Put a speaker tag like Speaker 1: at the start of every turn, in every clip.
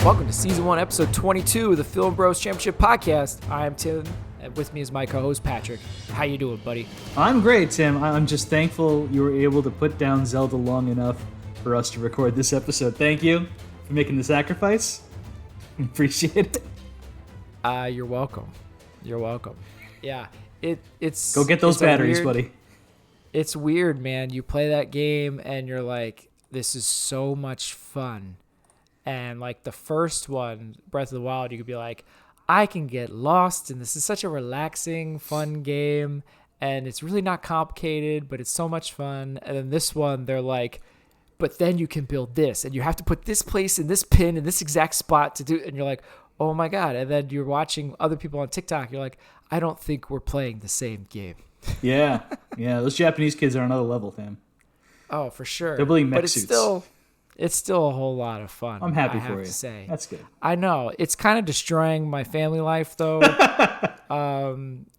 Speaker 1: Welcome to Season 1, Episode 22 of the Film Bros Championship Podcast. I am Tim, and with me is my co-host Patrick. How you doing, buddy?
Speaker 2: I'm great, Tim. I'm just thankful you were able to put down Zelda long enough for us to record this episode. Thank you for making the sacrifice. Appreciate it.
Speaker 1: You're welcome. You're welcome. Yeah, it's...
Speaker 2: Go get those batteries, buddy.
Speaker 1: It's weird, man. You play that game, and you're like, this is so much fun. And like the first one, Breath of the Wild, you could be like, I can get lost, and this is such a relaxing, fun game, and it's really not complicated, but it's so much fun. And then this one, they're like, but then you can build this, and you have to put this place in this pin in this exact spot to do it. And you're like, oh my God. And then you're watching other people on TikTok. You're like, I don't think we're playing the same game.
Speaker 2: Yeah. Those Japanese kids are on another level, fam.
Speaker 1: Oh, for sure.
Speaker 2: They're building mech suits.
Speaker 1: It's still a whole lot of fun.
Speaker 2: I'm happy
Speaker 1: I
Speaker 2: for
Speaker 1: have
Speaker 2: you.
Speaker 1: To say.
Speaker 2: That's good.
Speaker 1: I know it's kind of destroying my family life, though.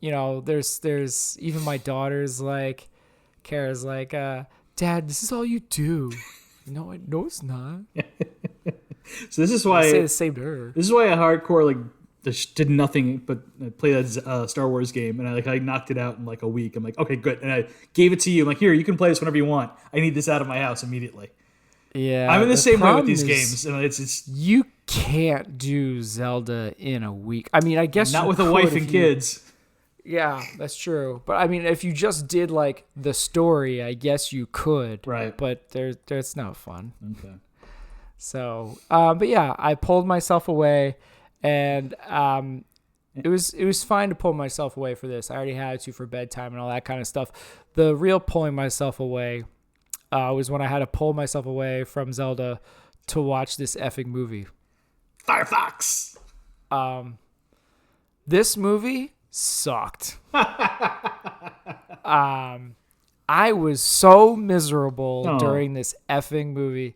Speaker 1: There's even my daughter's like, Kara's like, Dad, this is all you do. No, it's not.
Speaker 2: So this is why
Speaker 1: I say the same to her.
Speaker 2: This is why I hardcore just did nothing but play that Star Wars game, and I knocked it out in like a week. I'm like, okay, good, and I gave it to you. I'm like, here, you can play this whenever you want. I need this out of my house immediately.
Speaker 1: Yeah,
Speaker 2: I'm in the same way with these games. And it's
Speaker 1: you can't do Zelda in a week. I mean, I guess
Speaker 2: not with a wife and kids.
Speaker 1: Yeah, that's true. But I mean, if you just did like the story, I guess you could.
Speaker 2: Right.
Speaker 1: But there's no fun.
Speaker 2: Okay.
Speaker 1: So, but yeah, I pulled myself away, and it was fine to pull myself away for this. I already had to for bedtime and all that kind of stuff. The real pulling myself away was when I had to pull myself away from Zelda to watch this effing movie.
Speaker 2: Firefox.
Speaker 1: This movie sucked. I was so miserable during this effing movie.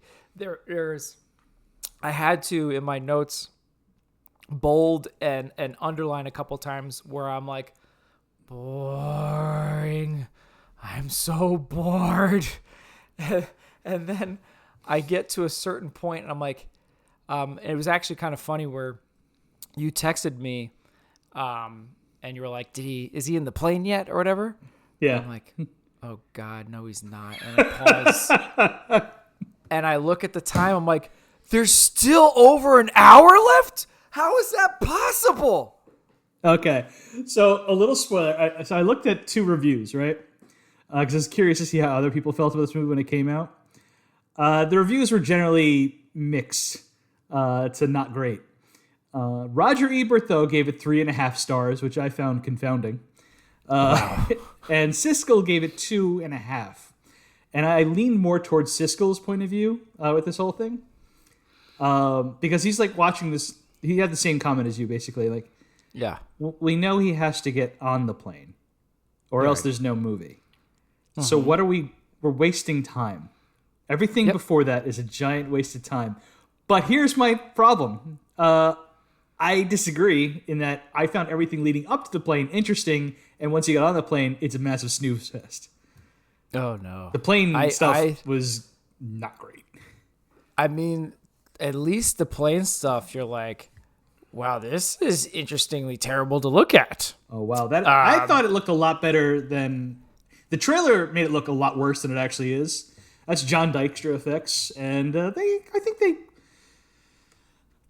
Speaker 1: I had to, in my notes, bold and underline a couple times where I'm like, boring. I'm so bored. And then I get to a certain point, and I'm like, and it was actually kind of funny where you texted me, and you were like, is he in the plane yet or whatever?
Speaker 2: Yeah.
Speaker 1: And I'm like, oh God, no, he's not. And I pause, and I look at the time. I'm like, there's still over an hour left? How is that possible?
Speaker 2: Okay. So a little spoiler. So I looked at 2 reviews, right? Because I was curious to see how other people felt about this movie when it came out. The reviews were generally mixed to not great. Roger Ebert, though, gave it 3.5 stars, which I found confounding.
Speaker 1: Wow.
Speaker 2: And Siskel gave it 2.5. And I lean more towards Siskel's point of view with this whole thing. Because he's like watching this. He had the same comment as you, basically. Like,
Speaker 1: Yeah.
Speaker 2: We know he has to get on the plane, or else there's no movie. So what are we're wasting time. Everything before that is a giant waste of time. But here's my problem. I disagree in that I found everything leading up to the plane interesting, and once you got on the plane, it's a massive snooze fest.
Speaker 1: Oh, no.
Speaker 2: The plane stuff was not great.
Speaker 1: I mean, at least the plane stuff, you're like, wow, this is interestingly terrible to look at.
Speaker 2: Oh, wow. I thought it looked a lot better than... The trailer made it look a lot worse than it actually is. That's John Dykstra effects, and I think they,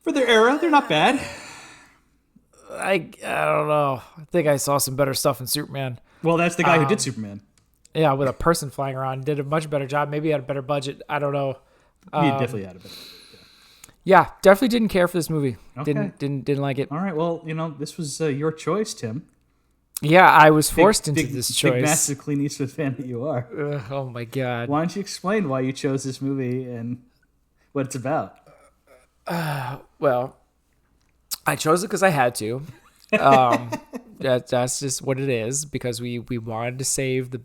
Speaker 2: for their era, they're not bad.
Speaker 1: I don't know. I think I saw some better stuff in Superman.
Speaker 2: Well, that's the guy who did Superman.
Speaker 1: Yeah, with a person flying around, did a much better job. Maybe he had a better budget. I don't know.
Speaker 2: He definitely had a better.
Speaker 1: Yeah, definitely didn't care for this movie.
Speaker 2: Okay.
Speaker 1: Didn't like it.
Speaker 2: All right. Well, this was your choice, Tim.
Speaker 1: Yeah, I was forced into this choice.
Speaker 2: Big, massive Clint Eastwood fan that you are.
Speaker 1: Oh my God.
Speaker 2: Why don't you explain why you chose this movie and what it's about?
Speaker 1: Well, I chose it because I had to. That's just what it is, because we wanted to save the,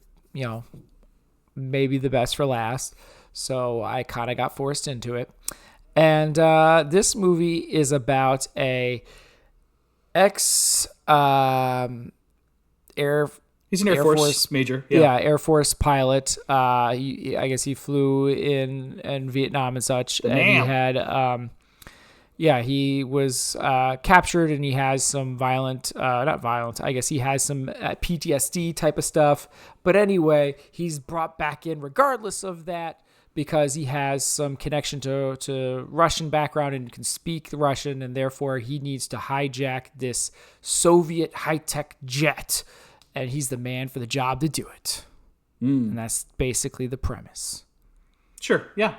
Speaker 1: maybe the best for last. So I kind of got forced into it. And this movie is about a
Speaker 2: He's an Air Force major.
Speaker 1: Yeah, Air Force pilot. I guess he flew in Vietnam and such. And he had Yeah, he was captured and he has some not violent, I guess he has some PTSD type of stuff. But anyway, he's brought back in regardless of that because he has some connection to Russian background and can speak the Russian, and therefore he needs to hijack this Soviet high-tech jet, and he's the man for the job to do it. And that's basically the premise.
Speaker 2: Sure, yeah.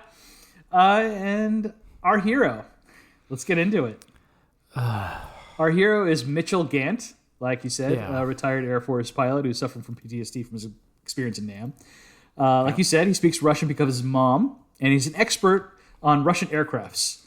Speaker 2: And our hero. Let's get into it. Our hero is Mitchell Gant, like you said, a retired Air Force pilot who suffered from PTSD from his experience in Nam. Like you said, he speaks Russian because of his mom, and he's an expert on Russian aircrafts.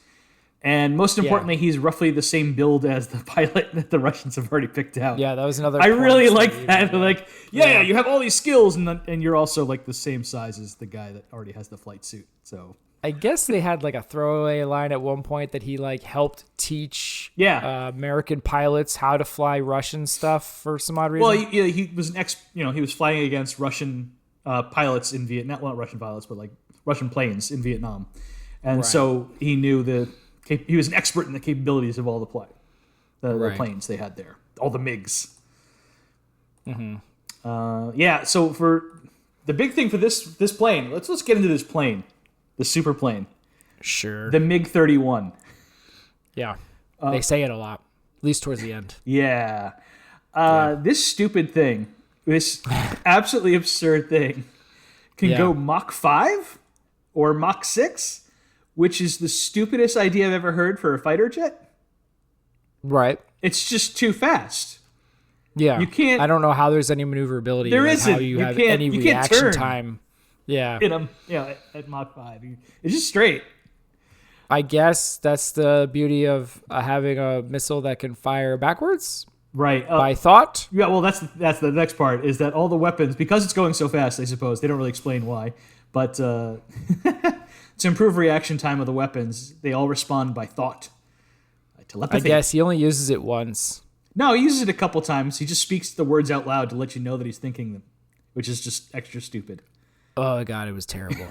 Speaker 2: And most importantly, he's roughly the same build as the pilot that the Russians have already picked out.
Speaker 1: Yeah, that was another.
Speaker 2: I really like that. Like, you have all these skills, and you're also like the same size as the guy that already has the flight suit. So
Speaker 1: I guess they had like a throwaway line at one point that he like helped teach American pilots how to fly Russian stuff for some odd reason.
Speaker 2: Well, he was he was flying against Russian pilots in Vietnam. Well, not Russian pilots, but like Russian planes in Vietnam, and so he knew he was an expert in the capabilities of all the planes they had there, all the MiGs. So for the big thing for this plane, let's get into this plane. The super plane.
Speaker 1: Sure.
Speaker 2: The MiG-31.
Speaker 1: Yeah. They say it a lot, at least towards the end.
Speaker 2: Yeah. This stupid thing, this absolutely absurd thing, can go Mach 5 or Mach 6, which is the stupidest idea I've ever heard for a fighter jet.
Speaker 1: Right.
Speaker 2: It's just too fast.
Speaker 1: Yeah.
Speaker 2: You can't.
Speaker 1: I don't know how there's any maneuverability.
Speaker 2: There isn't.
Speaker 1: How you have any reaction time. Yeah.
Speaker 2: At Mach 5. It's just straight.
Speaker 1: I guess that's the beauty of having a missile that can fire backwards.
Speaker 2: Right.
Speaker 1: By thought.
Speaker 2: Yeah, well, that's the next part, is that all the weapons, because it's going so fast, I suppose, they don't really explain why, but to improve reaction time of the weapons, they all respond by thought. Telepathy.
Speaker 1: I guess he only uses it once.
Speaker 2: No, he uses it a couple times. He just speaks the words out loud to let you know that he's thinking them, which is just extra stupid.
Speaker 1: Oh, God, it was terrible.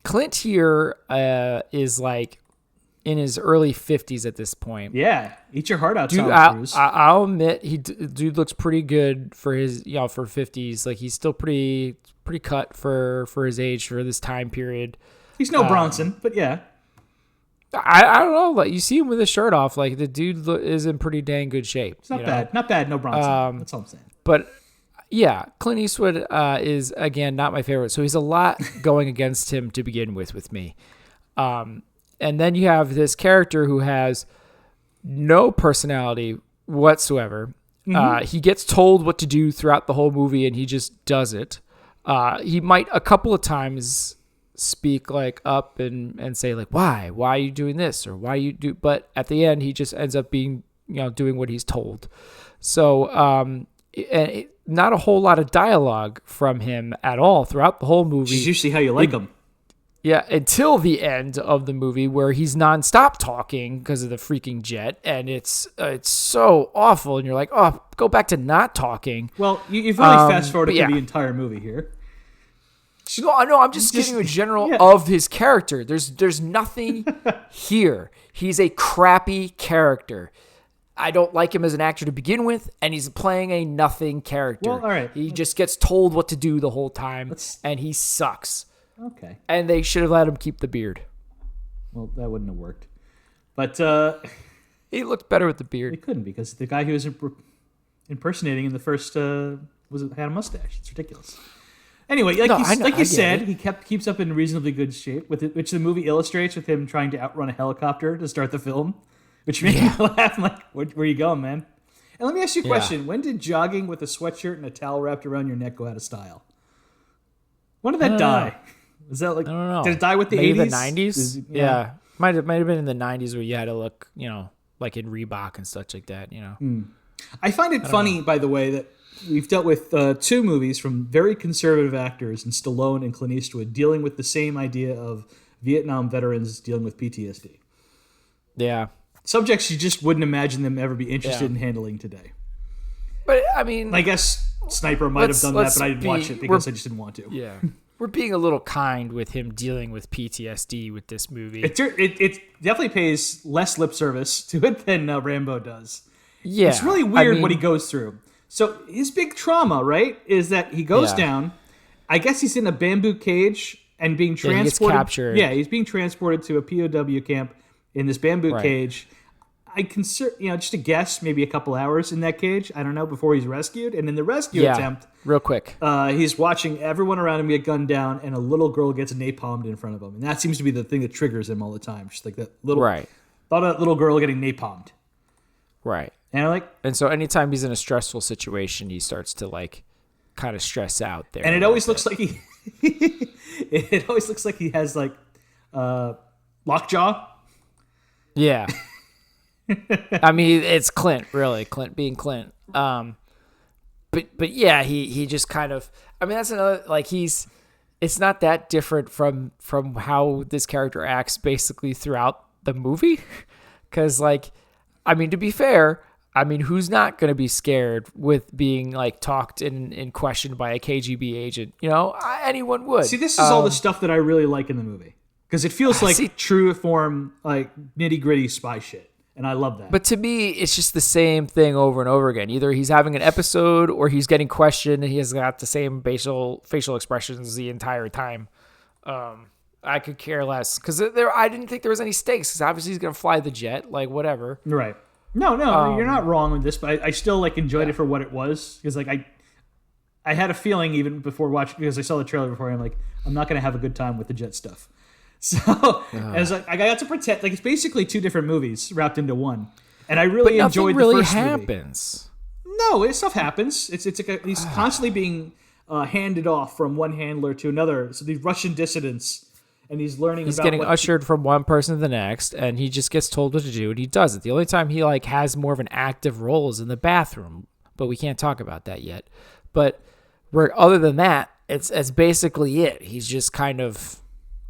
Speaker 1: Clint here is like in his early 50s at this point.
Speaker 2: Yeah, eat your heart out,
Speaker 1: dude,
Speaker 2: Tom Cruise.
Speaker 1: I'll admit, dude looks pretty good for his, for 50s. Like, he's still pretty cut for his age, for this time period.
Speaker 2: He's no Bronson, but yeah.
Speaker 1: I don't know. Like, you see him with his shirt off. Like, the dude is in pretty dang good shape.
Speaker 2: It's not bad. Not bad. No Bronson. That's all I'm saying.
Speaker 1: But yeah, Clint Eastwood is, again, not my favorite. So he's a lot going against him to begin with me. And then you have this character who has no personality whatsoever. Mm-hmm. He gets told what to do throughout the whole movie, and he just does it. He might a couple of times speak like up and say like, why are you doing this, or why you do, but at the end he just ends up being, doing what he's told. So not a whole lot of dialogue from him at all throughout the whole movie.
Speaker 2: Which is usually how you like him.
Speaker 1: Yeah, until the end of the movie, where he's nonstop talking because of the freaking jet, and it's so awful, and you're like, oh, go back to not talking.
Speaker 2: Well, you've really fast-forwarded through the entire movie here.
Speaker 1: No, I'm just giving you a general of his character. There's nothing here. He's a crappy character. I don't like him as an actor to begin with, and he's playing a nothing character.
Speaker 2: Well, all right.
Speaker 1: He just gets told what to do the whole time, and he sucks.
Speaker 2: Okay.
Speaker 1: And they should have let him keep the beard.
Speaker 2: Well, that wouldn't have worked. But
Speaker 1: he looked better with the beard.
Speaker 2: He couldn't, because the guy he was impersonating in the first had a mustache. It's ridiculous. Anyway, like you said, he keeps up in reasonably good shape, which the movie illustrates with him trying to outrun a helicopter to start the film, which made me laugh. I'm like, where are you going, man? And let me ask you a question. When did jogging with a sweatshirt and a towel wrapped around your neck go out of style? When did that die? Was that like? I don't know. Did it die with the 80s?
Speaker 1: Maybe the 90s? Yeah. Might have been in the 90s where you had to look, like in Reebok and such like that,
Speaker 2: I find it funny, by the way, that we've dealt with two movies from very conservative actors in Stallone and Clint Eastwood dealing with the same idea of Vietnam veterans dealing with PTSD.
Speaker 1: Yeah.
Speaker 2: Subjects you just wouldn't imagine them ever be interested in handling today. But,
Speaker 1: I mean,
Speaker 2: I guess Sniper might have done that, but I didn't watch it because I just didn't want to.
Speaker 1: Yeah. we're being a little kind with him dealing with PTSD with this movie.
Speaker 2: It definitely pays less lip service to it than Rambo does.
Speaker 1: Yeah,
Speaker 2: it's really weird what he goes through. So his big trauma, right, is that he goes down. I guess he's in a bamboo cage and being transported.
Speaker 1: He gets captured.
Speaker 2: Yeah, he's being transported to a POW camp in this bamboo cage. I consider, just a guess, maybe a couple hours in that cage. I don't know, before he's rescued. And in the rescue attempt,
Speaker 1: real quick,
Speaker 2: he's watching everyone around him get gunned down, and a little girl gets napalmed in front of him, and that seems to be the thing that triggers him all the time. Just like that little, thought of that little girl getting napalmed,
Speaker 1: right?
Speaker 2: And
Speaker 1: so anytime he's in a stressful situation, he starts to like kind of stress out there.
Speaker 2: And it always looks like it always looks like he has like lockjaw.
Speaker 1: Yeah. I mean, it's Clint, really. Clint being Clint. But yeah, he just kind of. I mean, that's another like it's not that different from how this character acts basically throughout the movie, because like, I mean, to be fair, I mean, who's not going to be scared with being like talked and questioned by a KGB agent? Anyone would.
Speaker 2: See, this is all the stuff that I really like in the movie because it feels like true form, like nitty gritty spy shit. And I love that.
Speaker 1: But to me, it's just the same thing over and over again. Either he's having an episode or he's getting questioned and he has got the same facial expressions the entire time. I could care less because I didn't think there was any stakes because obviously he's going to fly the jet, like whatever.
Speaker 2: Right. No, you're not wrong with this, but I still like enjoyed it for what it was because like I had a feeling even before watching because I saw the trailer before. I'm like, I'm not going to have a good time with the jet stuff. So as like I got to pretend like it's basically two different movies wrapped into one, and I really enjoyed the first movie.
Speaker 1: Happens.
Speaker 2: No, stuff happens. It's he's constantly being handed off from one handler to another. So these Russian dissidents, and he's learning.
Speaker 1: He's getting ushered from one person to the next, and he just gets told what to do, and he does it. The only time he like has more of an active role is in the bathroom, but we can't talk about that yet. But other than that, it's basically it. He's just kind of.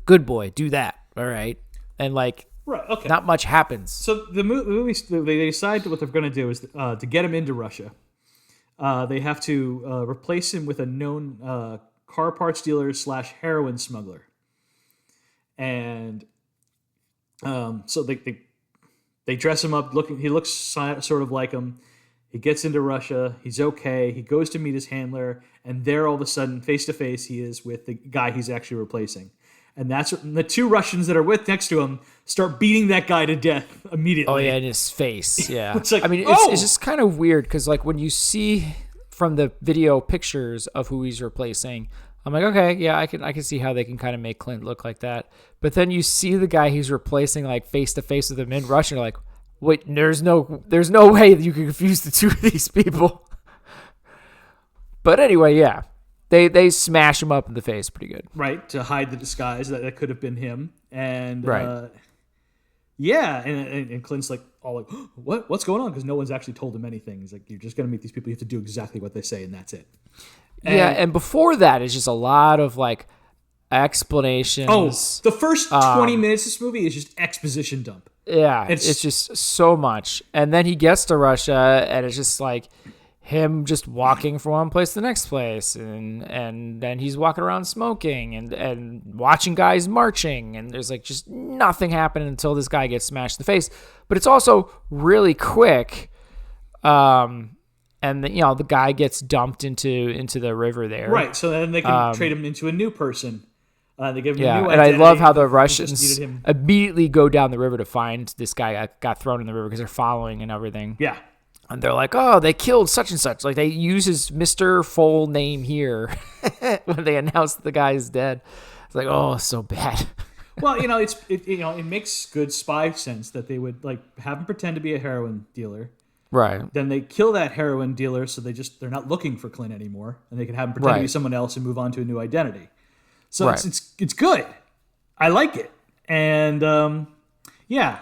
Speaker 1: Good boy, do that. All right. And like, not much happens.
Speaker 2: So the movie, they decide what they're going to do is to get him into Russia. They have to replace him with a known car parts dealer / heroin smuggler. And so they dress him up. He looks sort of like him. He gets into Russia. He's okay. He goes to meet his handler. And there, all of a sudden, face to face, he is with the guy he's actually replacing. And that's when the two Russians that are next to him start beating that guy to death immediately.
Speaker 1: Oh, yeah, in his face. Yeah.
Speaker 2: It's like,
Speaker 1: I mean, it's just kind of weird because, like, when you see from the video pictures of who he's replacing, I'm like, okay, yeah, I can see how they can kind of make Clint look like that. But then you see the guy he's replacing, like, face to face with him in Russian. You're like, wait, there's no way that you can confuse the two of these people. But anyway, yeah. They smash him up in the face pretty good.
Speaker 2: Right, to hide the disguise that could have been him. And
Speaker 1: right.
Speaker 2: And Clint's like, all like, what's going on? Because no one's actually told him anything. He's like, you're just going to meet these people. You have to do exactly what they say, and that's it.
Speaker 1: And before that, it's just a lot of like explanations.
Speaker 2: Oh, the first 20 minutes of this movie is just exposition dump.
Speaker 1: Yeah, it's just so much. And then he gets to Russia, and it's just like him just walking from one place to the next place, and then he's walking around smoking and watching guys marching, and there's like just nothing happening until this guy gets smashed in the face. But it's also really quick, and the guy gets dumped into the river there.
Speaker 2: Right. So then they can trade him into a new person. They give him a new
Speaker 1: and
Speaker 2: identity.
Speaker 1: I love how the Russians immediately go down the river to find this guy that got thrown in the river because they're following and everything.
Speaker 2: Yeah.
Speaker 1: And they're like, oh, they killed such and such. Like, they use his Mr. full name here when they announce the guy is dead. It's like, oh, so bad.
Speaker 2: Well, it makes good spy sense that they would like have him pretend to be a heroin dealer.
Speaker 1: Right.
Speaker 2: Then they kill that heroin dealer, so they're not looking for Clint anymore, and they can have him pretend to be someone else and move on to a new identity. So it's good. I like it, and yeah.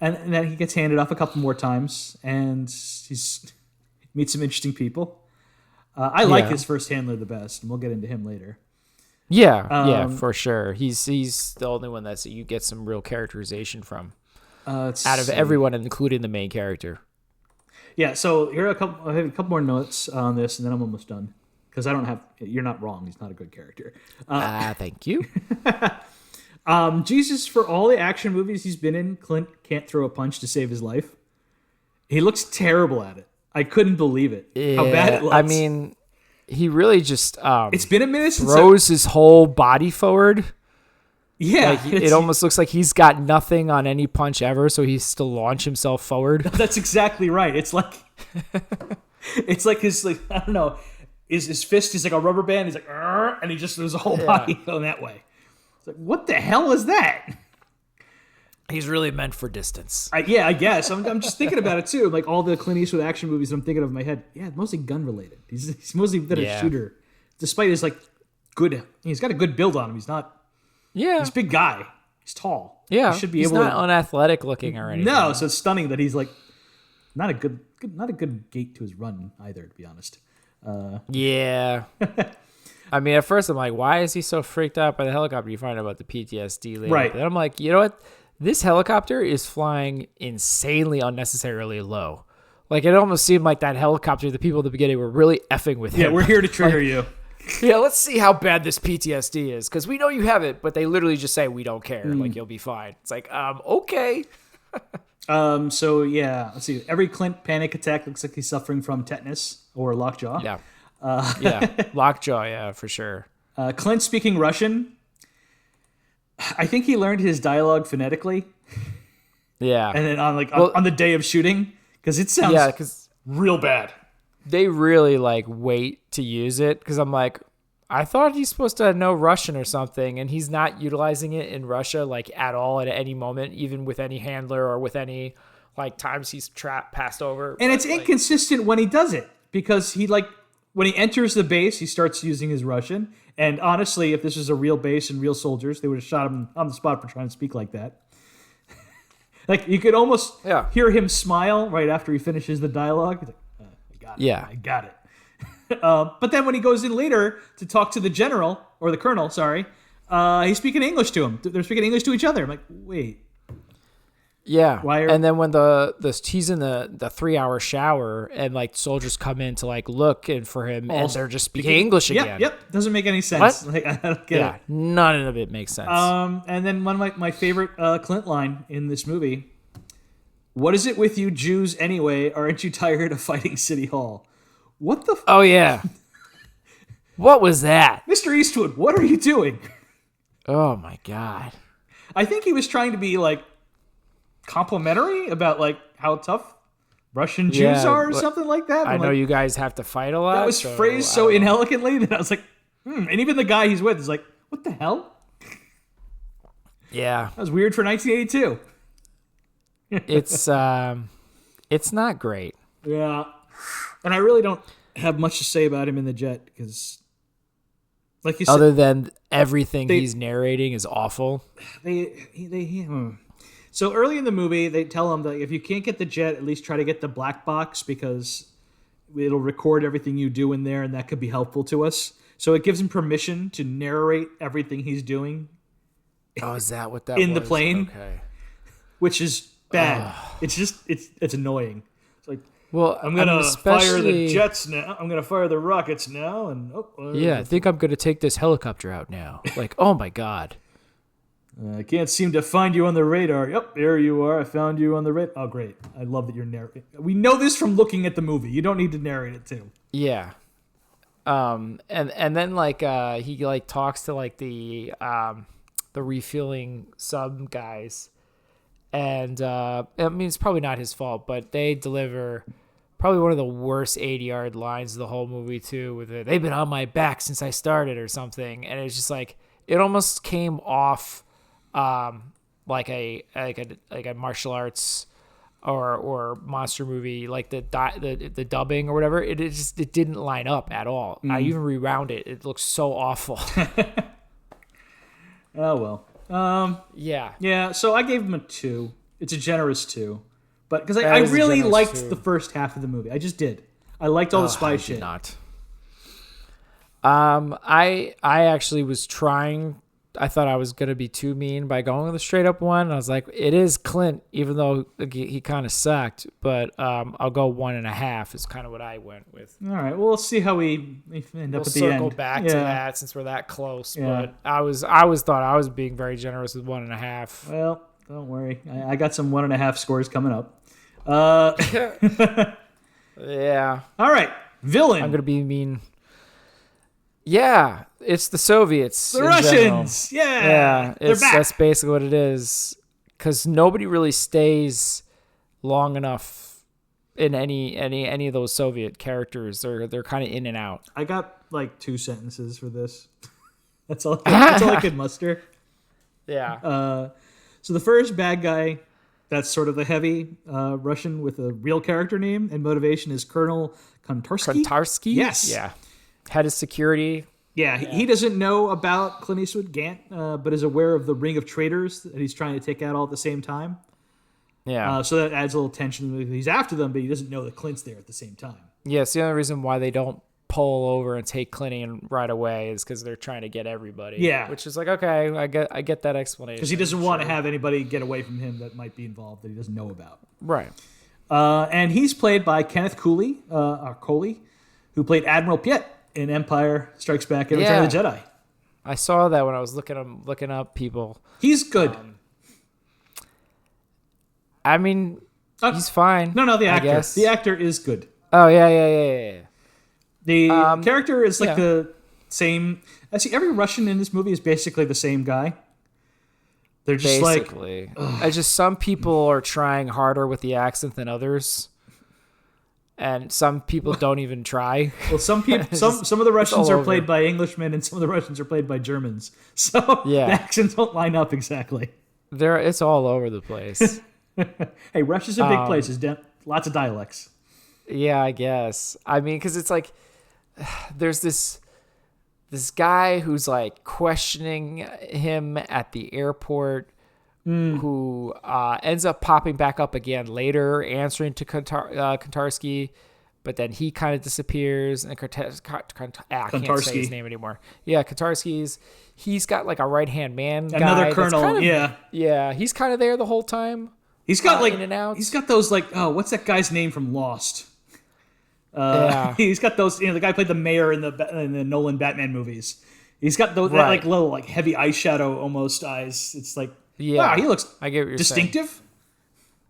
Speaker 2: And then he gets handed off a couple more times, and he meets some interesting people. I like his first handler the best, and we'll get into him later.
Speaker 1: Yeah, for sure. He's the only one that you get some real characterization from out of everyone, including the main character.
Speaker 2: Yeah, so here are I have a couple more notes on this, and then I'm almost done. because you're not wrong. He's not a good character.
Speaker 1: Thank you.
Speaker 2: Jesus, for all the action movies he's been in, Clint can't throw a punch to save his life. He looks terrible at it. I couldn't believe it. How bad it looks.
Speaker 1: I mean, he really just
Speaker 2: it's been a minute since
Speaker 1: throws his whole body forward.
Speaker 2: Yeah.
Speaker 1: Like, it almost looks like he's got nothing on any punch ever, so he still launch himself forward.
Speaker 2: That's exactly right. It's like his, like, I don't know, his fist is like a rubber band. He's like, and he just does a whole body going that way. It's like, what the hell is that?
Speaker 1: He's really meant for distance.
Speaker 2: I guess. I'm just thinking about it too. Like all the Clint Eastwood action movies I'm thinking of in my head. Yeah, mostly gun related. He's mostly been a shooter, despite his like good. He's got a good build on him. He's not. Yeah, he's a big guy. He's tall.
Speaker 1: Yeah,
Speaker 2: he should be
Speaker 1: he's
Speaker 2: able
Speaker 1: not
Speaker 2: to,
Speaker 1: unathletic looking or anything.
Speaker 2: No, so it's stunning that he's like not a good gait to his run either. To be honest.
Speaker 1: Yeah. I mean, at first I'm like, why is he so freaked out by the helicopter? You find out about the PTSD later.
Speaker 2: Right.
Speaker 1: Then I'm like, you know what? This helicopter is flying insanely unnecessarily low. Like, it almost seemed like that helicopter, the people at the beginning were really effing with him.
Speaker 2: Yeah, we're here to trigger you.
Speaker 1: Yeah, let's see how bad this PTSD is, because we know you have it, but they literally just say, we don't care. Like, you'll be fine. It's like, okay.
Speaker 2: So, yeah, let's see. Every Clint panic attack looks like he's suffering from tetanus or lockjaw.
Speaker 1: Yeah. Yeah, lockjaw, yeah, for sure.
Speaker 2: Clint speaking Russian. I think he learned his dialogue phonetically.
Speaker 1: Yeah.
Speaker 2: And then on the day of shooting, because it sounds real bad.
Speaker 1: They really like wait to use it, because I'm like, I thought he's supposed to know Russian or something, and he's not utilizing it in Russia like at all at any moment, even with any handler or with any like times he's passed over.
Speaker 2: And it's inconsistent when he does it, because he like when he enters the base, he starts using his Russian. And honestly, if this was a real base and real soldiers, they would have shot him on the spot for trying to speak like that. Like you could almost hear him smile right after he finishes the dialogue. He's like, I got it. But then when he goes in later to talk to the general, or the colonel, sorry, he's speaking English to him. They're speaking English to each other. I'm like, wait.
Speaker 1: Yeah. And then when he's in the 3-hour shower and like soldiers come in to like look in for him and they're just speaking English again.
Speaker 2: Yep. Doesn't make any sense.
Speaker 1: What?
Speaker 2: Like, I don't get it.
Speaker 1: None of it makes sense.
Speaker 2: And then one of my favorite Clint line in this movie. What is it with you Jews anyway? Aren't you tired of fighting City Hall? What the?
Speaker 1: Oh yeah. What was that?
Speaker 2: Mr. Eastwood, what are you doing?
Speaker 1: Oh my God.
Speaker 2: I think he was trying to be like complimentary about like how tough Russian Jews are or something like that.
Speaker 1: I know you guys have to fight a lot.
Speaker 2: That was phrased so inelegantly that I was like, And even the guy he's with is like, what the hell?
Speaker 1: Yeah.
Speaker 2: That was weird for 1982.
Speaker 1: It's not great.
Speaker 2: Yeah. And I really don't have much to say about him in the jet because, like you said,
Speaker 1: other than everything he's narrating is awful.
Speaker 2: So early in the movie, they tell him that if you can't get the jet, at least try to get the black box because it'll record everything you do in there, and that could be helpful to us. So it gives him permission to narrate everything he's doing.
Speaker 1: Oh, is that what that
Speaker 2: in
Speaker 1: was?
Speaker 2: the plane?
Speaker 1: Okay.
Speaker 2: Which is bad. It's just it's annoying. It's like,
Speaker 1: well,
Speaker 2: I'm gonna fire the jets now. I'm gonna fire the rockets now, and
Speaker 1: I think I'm gonna take this helicopter out now. Like, oh my God.
Speaker 2: I can't seem to find you on the radar. Yep, there you are. I found you on the radar. Oh, great. I love that you're narrating. We know this from looking at the movie. You don't need to narrate it too.
Speaker 1: Yeah. And then like he like talks to like the refueling sub guys, and I mean it's probably not his fault, but they deliver probably one of the worst 80-yard lines of the whole movie too. With it, they've been on my back since I started or something, and it's just like it almost came off like a martial arts or monster movie, like the dubbing or whatever. It didn't line up at all. I even rewound it. It looks so awful.
Speaker 2: Oh well. Yeah. So I gave him a 2. It's a generous 2, but because I really liked the first half of the movie. I just did. I liked all the spy shit.
Speaker 1: Not. I actually was trying I thought I was gonna be too mean by going with a straight up one. I was like, it is Clint, even though he kind of sucked. But I'll go 1.5 is kind of what I went with.
Speaker 2: All right, well, let's see how we end up at the end.
Speaker 1: We'll circle back to that since we're that close. Yeah. But I thought I was being very generous with 1.5.
Speaker 2: Well, don't worry, I got some 1.5 scores coming up.
Speaker 1: Yeah.
Speaker 2: All right, villain.
Speaker 1: I'm gonna be mean. Yeah, it's the Soviets.
Speaker 2: The Russians.
Speaker 1: Yeah.
Speaker 2: They're back.
Speaker 1: That's basically what it is. Because nobody really stays long enough in any of those Soviet characters. They're kind of in and out.
Speaker 2: I got like 2 sentences for this. That's all I could muster.
Speaker 1: Yeah.
Speaker 2: So the first bad guy, that's sort of the heavy Russian with a real character name and motivation, is Colonel Kontarsky.
Speaker 1: Kontarsky?
Speaker 2: Yes.
Speaker 1: Yeah. Head of security.
Speaker 2: Yeah, he doesn't know about Clint Eastwood, Gant, but is aware of the ring of traitors that he's trying to take out all at the same time.
Speaker 1: Yeah.
Speaker 2: So that adds a little tension. He's after them, but he doesn't know that Clint's there at the same time.
Speaker 1: Yeah, it's the only reason why they don't pull over and take Clint in right away is because they're trying to get everybody. Yeah. Which is like, okay, I get that explanation.
Speaker 2: Because he doesn't want to have anybody get away from him that might be involved that he doesn't know about.
Speaker 1: Right.
Speaker 2: And he's played by Kenneth Coley, who played Admiral Piet in Empire Strikes Back and Return of the Jedi.
Speaker 1: I saw that when I was looking up people.
Speaker 2: He's good.
Speaker 1: I mean, he's fine.
Speaker 2: No, the actor. I guess. The actor is good.
Speaker 1: Oh, yeah.
Speaker 2: The character is like the same. I see every Russian in this movie is basically the same guy. They're just
Speaker 1: basically. It's just some people are trying harder with the accent than others. And some people don't even try.
Speaker 2: Well, some people, some of the Russians are played by Englishmen, and some of the Russians are played by Germans. So the accents don't line up exactly.
Speaker 1: It's all over the place.
Speaker 2: Hey, Russia's a big place. There's lots of dialects.
Speaker 1: Yeah, I guess. I mean, because it's like there's this guy who's like questioning him at the airport. Who ends up popping back up again later, answering to Kontarsky, but then he kind of disappears. And I can't say his name anymore. Yeah, he's got like a right-hand man guy.
Speaker 2: Another colonel,
Speaker 1: Yeah, he's kind of there the whole time.
Speaker 2: He's got
Speaker 1: in and out.
Speaker 2: He's got those like, what's that guy's name from Lost? He's got those, the guy played the mayor in the Nolan Batman movies. He's got those that like little like heavy eyeshadow almost eyes. It's like, wow, he looks distinctive.
Speaker 1: Saying.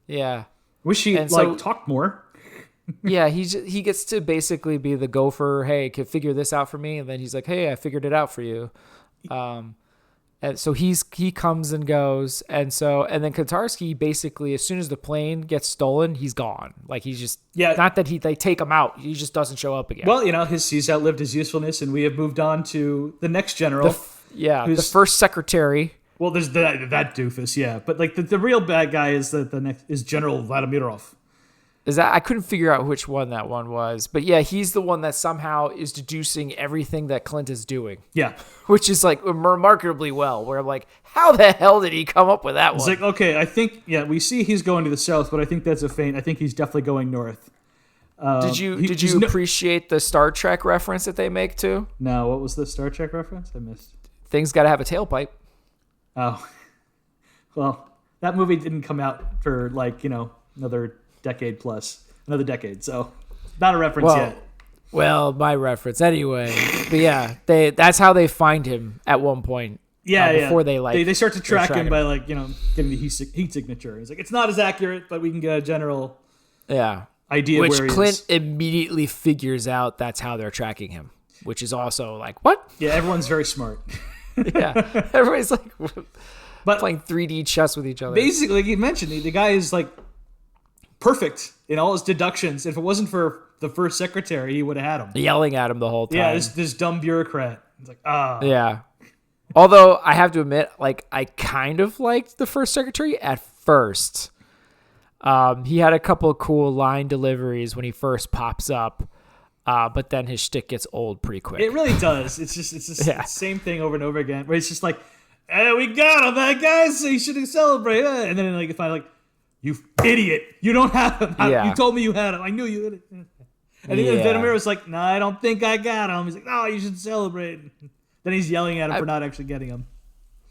Speaker 1: Yeah.
Speaker 2: Wish he talked more.
Speaker 1: Yeah, he gets to basically be the gopher. Hey, can figure this out for me, and then he's like, hey, I figured it out for you. And so he comes and goes, and then Kontarsky basically, as soon as the plane gets stolen, he's gone. Like he's just not that they take him out, he just doesn't show up again.
Speaker 2: Well, he's outlived his usefulness, and we have moved on to the next general.
Speaker 1: The first secretary.
Speaker 2: Well, there's that doofus, but like the real bad guy is the next is General Vladimirov.
Speaker 1: Is that I couldn't figure out which one that one was, but yeah, he's the one that somehow is deducing everything that Clint is doing.
Speaker 2: Yeah,
Speaker 1: which is like remarkably well. Where I'm like, how the hell did he come up with that one?
Speaker 2: It's like, okay, I think we see he's going to the south, but I think that's a feint. I think he's definitely going north.
Speaker 1: Did you appreciate the Star Trek reference that they make too?
Speaker 2: No, what was the Star Trek reference? I missed.
Speaker 1: Things got to have a tailpipe.
Speaker 2: Oh, well, that movie didn't come out for another decade, so not a reference yet.
Speaker 1: Well, my reference anyway. But yeah, that's how they find him at one point. Before they start to track him by
Speaker 2: getting the heat signature. He's like, it's not as accurate, but we can get a general idea
Speaker 1: which
Speaker 2: where he
Speaker 1: Clint
Speaker 2: is.
Speaker 1: Immediately figures out that's how they're tracking him, which is also like, what?
Speaker 2: Yeah, everyone's very smart.
Speaker 1: Yeah, everybody's like playing 3D chess with each other.
Speaker 2: Basically, like you mentioned, the guy is like perfect in all his deductions. If it wasn't for the first secretary, he would have had him.
Speaker 1: Yelling at him the whole time.
Speaker 2: Yeah, this dumb bureaucrat. It's like,
Speaker 1: Yeah. Although, I have to admit, like, I kind of liked the first secretary at first. He had a couple of cool line deliveries when he first pops up. But then his shtick gets old pretty quick.
Speaker 2: It really does. It's the same thing over and over again. Where it's just like, hey, we got him, that guy. So you should celebrate. And then if I you idiot, you don't have him. You told me you had him. I knew you had it. And then Venomir was like, no, I don't think I got him. He's like, oh, you should celebrate. Then he's yelling at him for not actually getting him.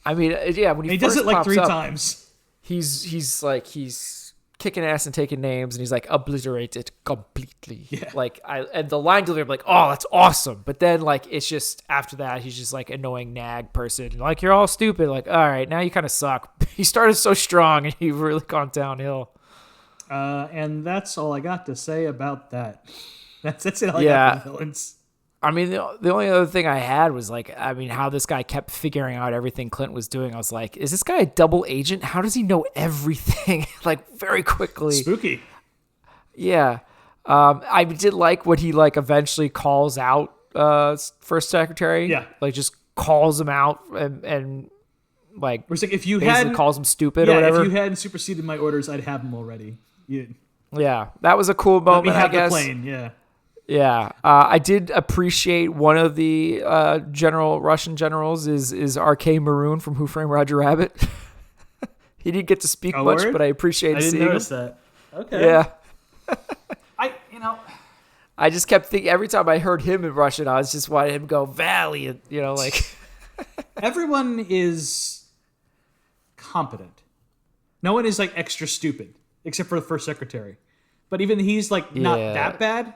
Speaker 1: I mean, yeah, when
Speaker 2: And he does
Speaker 1: first
Speaker 2: it like
Speaker 1: pops
Speaker 2: 3
Speaker 1: up,
Speaker 2: times.
Speaker 1: He's kicking ass and taking names, and he's like obliterate it completely.
Speaker 2: Yeah.
Speaker 1: Like and the line delivery, I'm like, oh, that's awesome. But then like it's just after that, he's just like annoying nag person. Like you're all stupid. Like all right, now you kind of suck. He started so strong, and he really gone downhill.
Speaker 2: And that's all I got to say about that. That's it. All I got for the villains.
Speaker 1: I mean, the only other thing I had was like, I mean, how this guy kept figuring out everything Clint was doing. I was like, is this guy a double agent? How does he know everything like very quickly?
Speaker 2: Spooky.
Speaker 1: Yeah. I did like what he like eventually calls out first secretary.
Speaker 2: Yeah.
Speaker 1: Like just calls him out and like,
Speaker 2: it's like if you
Speaker 1: basically
Speaker 2: hadn't
Speaker 1: calls him stupid or whatever.
Speaker 2: If you hadn't superseded my orders, I'd have them already.
Speaker 1: Yeah. That was a cool moment,
Speaker 2: Let me have
Speaker 1: I guess.
Speaker 2: the plane. Yeah.
Speaker 1: Yeah, I did appreciate one of the Russian generals is R.K. Maroon from Who Framed Roger Rabbit. He didn't get to speak much,
Speaker 2: word?
Speaker 1: but I appreciated seeing him.
Speaker 2: I didn't notice that. Okay.
Speaker 1: Yeah. I just kept thinking every time I heard him in Russian, I was just wanting him to go valiant, like.
Speaker 2: Everyone is competent. No one is like extra stupid, except for the first secretary. But even he's like not that bad.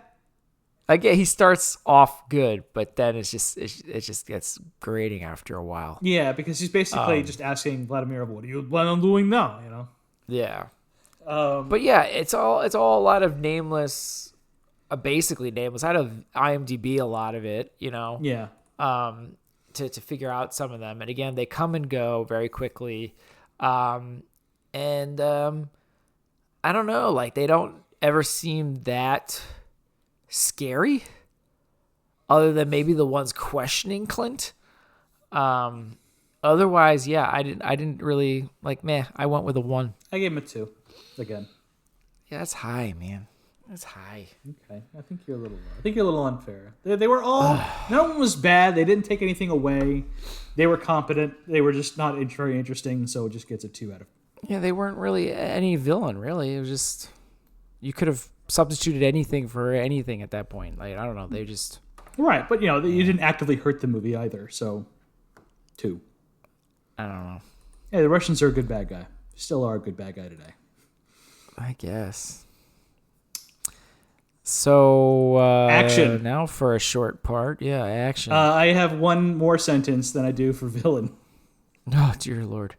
Speaker 1: Again, he starts off good, but then it just gets grating after a while.
Speaker 2: Yeah, because he's basically just asking Vladimir, "What do you plan on doing now?"
Speaker 1: Yeah. But yeah, it's all a lot of nameless, basically nameless. Out of IMDb, a lot of it,
Speaker 2: Yeah.
Speaker 1: To figure out some of them, and again, they come and go very quickly, and I don't know, like they don't ever seem that scary other than maybe the ones questioning Clint. Otherwise, yeah, I didn't really like, I went with a 1.
Speaker 2: I gave him a 2 again.
Speaker 1: Yeah, that's high, man. That's high.
Speaker 2: Okay. I think you're a little unfair. They were all no one was bad. They didn't take anything away. They were competent. They were just not very interesting, so it just gets a 2 out of.
Speaker 1: Yeah, they weren't really any villain, really. It was just you could have substituted anything for anything at that point. Like, I don't know. They just...
Speaker 2: Right, but, you didn't actively hurt the movie either, so 2.
Speaker 1: I don't know.
Speaker 2: Yeah, the Russians are a good bad guy. Still are a good bad guy today.
Speaker 1: I guess. So...
Speaker 2: action.
Speaker 1: Now for a short part. Yeah, action.
Speaker 2: I have one more sentence than I do for villain.
Speaker 1: Oh, dear Lord.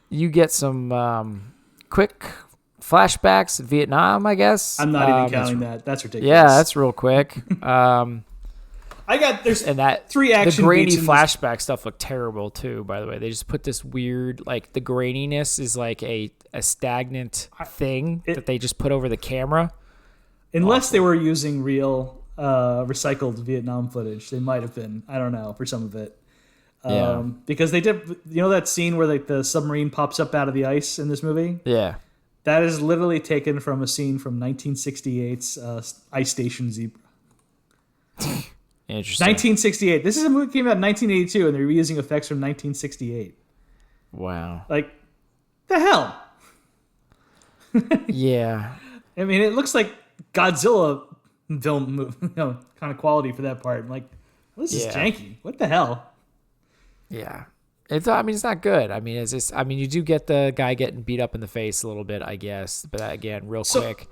Speaker 1: You get some quick... flashbacks, Vietnam, I guess.
Speaker 2: I'm not even counting that. That's ridiculous.
Speaker 1: Yeah, that's real quick.
Speaker 2: There's
Speaker 1: and that
Speaker 2: 3 action
Speaker 1: the grainy
Speaker 2: beats in
Speaker 1: flashback stuff looked terrible too. By the way, they just put this weird, like the graininess is like a stagnant thing that they just put over the camera.
Speaker 2: Unless they were using real recycled Vietnam footage, they might have been. I don't know for some of it. Because they did. That scene where like the submarine pops up out of the ice in this movie.
Speaker 1: Yeah.
Speaker 2: That is literally taken from a scene from 1968's Ice Station Zebra.
Speaker 1: Interesting.
Speaker 2: 1968. This is a movie that came out in 1982, and they're reusing effects from 1968.
Speaker 1: Wow.
Speaker 2: Like, the hell?
Speaker 1: Yeah.
Speaker 2: I mean, it looks like Godzilla film, kind of quality for that part. I'm like, this is janky. What the hell?
Speaker 1: Yeah. It's not good. I mean, it's just, you do get the guy getting beat up in the face a little bit, I guess. But again, real quick.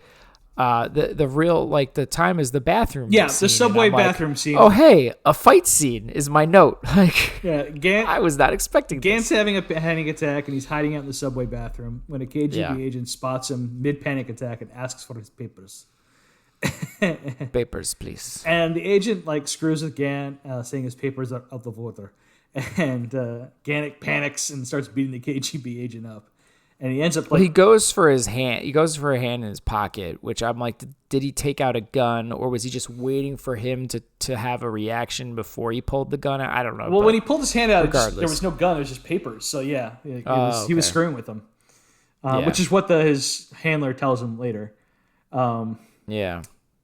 Speaker 1: The real, like, the time is the bathroom.
Speaker 2: Yeah,
Speaker 1: scene,
Speaker 2: the subway bathroom scene.
Speaker 1: Oh, hey, a fight scene is my note. Like,
Speaker 2: yeah,
Speaker 1: I was not expecting
Speaker 2: Gant's
Speaker 1: this.
Speaker 2: having a panic attack, and he's hiding out in the subway bathroom when a KGB agent spots him mid-panic attack and asks for his papers.
Speaker 1: Papers, please.
Speaker 2: And the agent, like, screws with Gant, saying his papers are of the water. And Gant panics and starts beating the KGB agent up. And he ends up like...
Speaker 1: Well, he goes for his hand. He goes for a hand in his pocket, which I'm like, did he take out a gun, or was he just waiting for him to have a reaction before he pulled the gun out? I don't know.
Speaker 2: Well, when he pulled his hand out, there was no gun. It was just papers. So, yeah, he was screwing with them, which is what his handler tells him later.
Speaker 1: Yeah.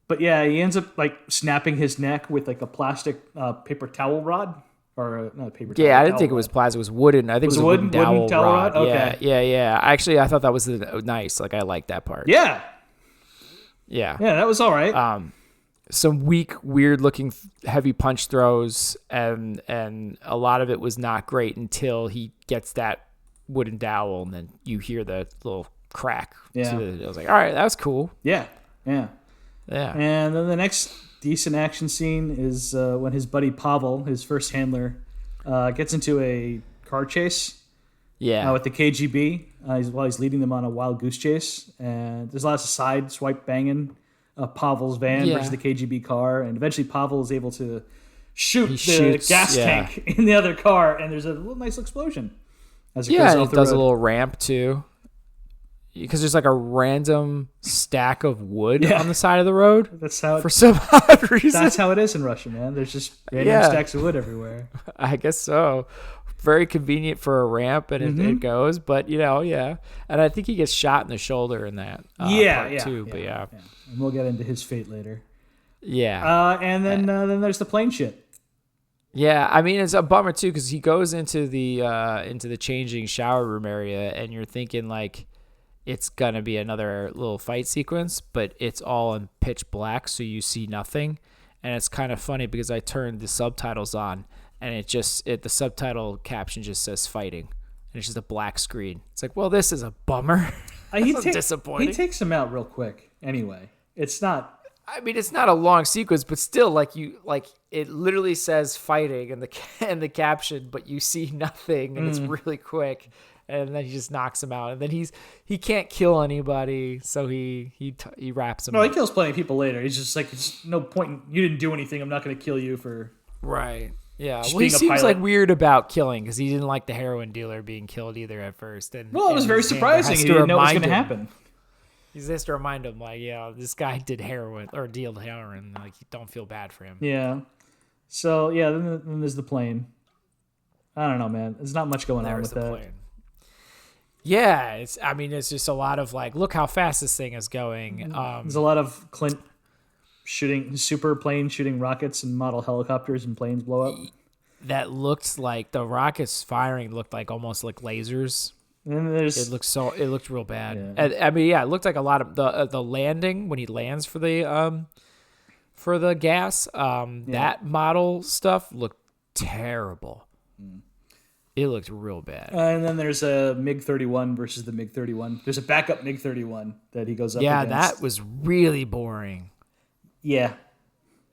Speaker 2: But, yeah, he ends up, like, snapping his neck with, like, a plastic paper towel rod. Or not a paper towel.
Speaker 1: Yeah, I didn't think it was plastic. It was wooden. I think it was a wooden dowel rod.
Speaker 2: Okay.
Speaker 1: Yeah. Actually, I thought that was nice. Like, I liked that part.
Speaker 2: Yeah.
Speaker 1: Yeah.
Speaker 2: Yeah, that was all right.
Speaker 1: some weak, weird-looking heavy punch throws, and a lot of it was not great until he gets that wooden dowel, and then you hear the little crack.
Speaker 2: Yeah.
Speaker 1: I was like, all right, that was cool.
Speaker 2: Yeah.
Speaker 1: Yeah.
Speaker 2: And then the next decent action scene is when his buddy Pavel, his first handler, gets into a car chase.
Speaker 1: Yeah.
Speaker 2: With the KGB while he's leading them on a wild goose chase, and there's lots of side swipe banging of Pavel's van versus the KGB car, and eventually Pavel is able to shoot gas tank in the other car, and there's a little nice explosion as it goes off the road.
Speaker 1: Does a little ramp too, because there's like a random stack of wood on the side of the road.
Speaker 2: That's how
Speaker 1: for some odd reason.
Speaker 2: That's how it is in Russia, man. There's just random stacks of wood everywhere.
Speaker 1: I guess so. Very convenient for a ramp, and it goes, but and I think he gets shot in the shoulder in that part too. But
Speaker 2: and we'll get into his fate later.
Speaker 1: And
Speaker 2: then there's the plane shit.
Speaker 1: Yeah, I mean it's a bummer too because he goes into the changing shower room area, and you're thinking like it's gonna be another little fight sequence, but it's all in pitch black, so you see nothing, and it's kind of funny because I turned the subtitles on. And the subtitle caption just says fighting. And it's just a black screen. It's like, well, this is a bummer. Disappointing.
Speaker 2: He takes him out real quick anyway. It's not.
Speaker 1: I mean, it's not a long sequence, but still, it literally says fighting in the caption, but you see nothing, and it's really quick. And then he just knocks him out. And then he can't kill anybody, so he wraps him up.
Speaker 2: No, he kills plenty of people later. He's just like, it's no point. You didn't do anything. I'm not going to kill you for.
Speaker 1: Right. Yeah, well, he seems like weird about killing because he didn't like the heroin dealer being killed either at first. And,
Speaker 2: it was very surprising. He didn't know what was going to happen.
Speaker 1: He has to remind him, like, this guy did heroin or dealed heroin. Like, you don't feel bad for him.
Speaker 2: Yeah. So, then there's the plane. I don't know, man. There's not much going on with that. Plane.
Speaker 1: Yeah, it's just a lot of, like, look how fast this thing is going.
Speaker 2: There's a lot of Clint shooting rockets and model helicopters and planes blow up.
Speaker 1: That looked like the rockets firing looked like almost like lasers.
Speaker 2: And
Speaker 1: it looked real bad. Yeah. It looked like a lot of the landing when he lands for the gas. That model stuff looked terrible. It looked real bad.
Speaker 2: And then there's a MiG-31 versus the MiG-31. There's a backup MiG-31 that he goes up against.
Speaker 1: Yeah, that was really boring.
Speaker 2: Yeah.